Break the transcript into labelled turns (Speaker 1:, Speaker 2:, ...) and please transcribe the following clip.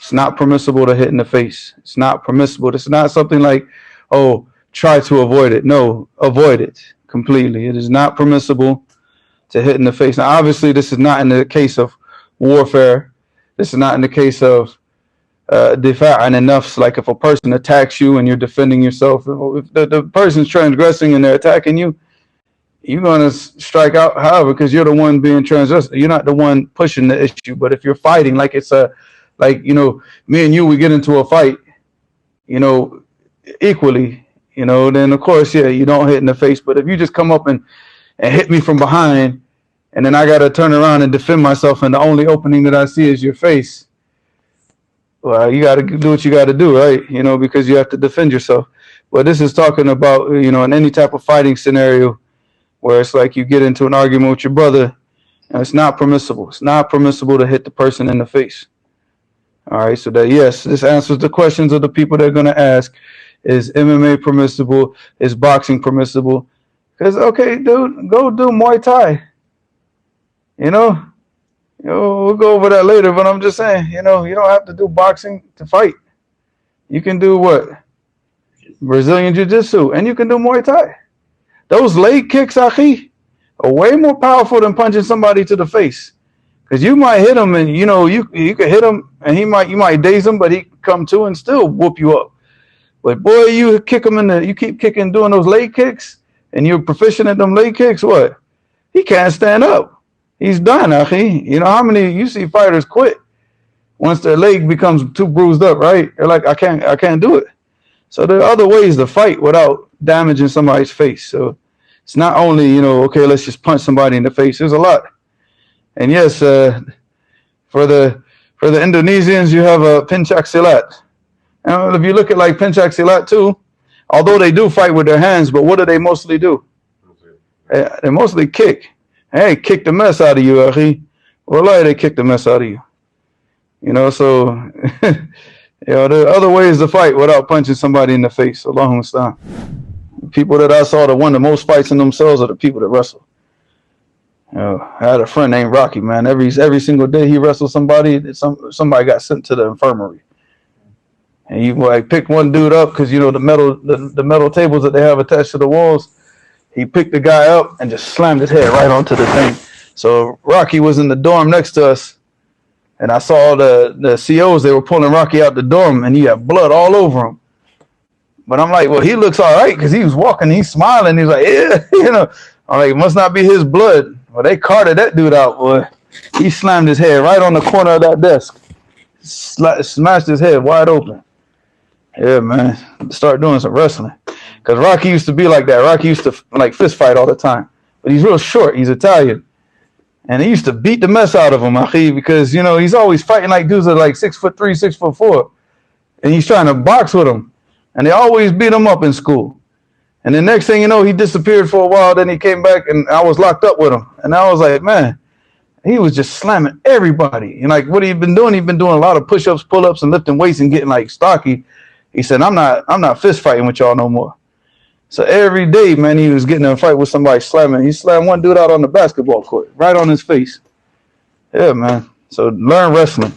Speaker 1: It's not permissible to hit in the face. It's not permissible. It's not something like, oh, try to avoid it. No, avoid it completely. It is not permissible to hit in the face. Now, obviously, this is not in the case of warfare. This is not in the case of difa'an and nafs, like if a person attacks you and you're defending yourself. If the person's transgressing and they're attacking you, you're going to strike out, however, because you're the one being transgressed. You're not the one pushing the issue. But if you're fighting, like it's like, you know, me and you, we get into a fight, you know, equally, you know, then of course, yeah, you don't hit in the face. But if you just come up and hit me from behind, and then I got to turn around and defend myself, and the only opening that I see is your face, well, you got to do what you got to do, right? You know, because you have to defend yourself. But this is talking about, you know, in any type of fighting scenario where it's like you get into an argument with your brother, and it's not permissible. It's not permissible to hit the person in the face. All right, so that, yes, this answers the questions of the people that are going to ask, is MMA permissible? Is boxing permissible? Because, okay, dude, go do Muay Thai. You know, we'll go over that later, but I'm just saying, you know, you don't have to do boxing to fight. You can do what? Brazilian Jiu-Jitsu, and you can do Muay Thai. Those leg kicks, Akhi, are way more powerful than punching somebody to the face. Because you might hit him, and you know you could hit him, and you might daze him, but he come to and still whoop you up. But boy, you kick him you keep kicking, doing those leg kicks, and you're proficient at them leg kicks. What? He can't stand up. He's done, Akhi. You know how many you see fighters quit once their leg becomes too bruised up, right? They're like, I can't do it. So there are other ways to fight without damaging somebody's face. So it's not only, you know, okay, let's just punch somebody in the face. There's a lot. And yes, for the Indonesians, you have a pencak silat. And if you look at like pencak silat too, although they do fight with their hands, but what do they mostly do? They mostly kick. Hey, kick the mess out of you, Akhi. Wallahi, they kick the mess out of you. You know, so you know, there are other ways to fight without punching somebody in the face. Allahumma musta'an. People that I saw that won the most fights in themselves are the people that wrestle. You know, I had a friend named Rocky, man. Every single day he wrestled somebody. Somebody got sent to the infirmary, and he like picked one dude up because you know the metal tables that they have attached to the walls. He picked the guy up and just slammed his head right onto the thing. So Rocky was in the dorm next to us, and I saw the COs. They were pulling Rocky out the dorm, and he had blood all over him. But I'm like, well, he looks all right because he was walking, he's smiling. He's like, yeah, you know. I'm like, it must not be his blood. Well, they carted that dude out, boy. He slammed his head right on the corner of that desk. Smashed his head wide open. Yeah, man. Start doing some wrestling. Because Rocky used to be like that. Rocky used to like fist fight all the time. But he's real short. He's Italian. And he used to beat the mess out of him, Akhi, because, you know, he's always fighting like dudes that are like 6'3", 6'4". And he's trying to box with them. And they always beat him up in school. And the next thing you know, he disappeared for a while. Then he came back, and I was locked up with him. And I was like, man, he was just slamming everybody. And like, what he been doing? He's been doing a lot of push-ups, pull-ups, and lifting weights and getting like stocky. He said, I'm not fist fighting with y'all no more. So every day, man, he was getting in a fight with somebody slamming. He slammed one dude out on the basketball court, right on his face. Yeah, man. So learn wrestling.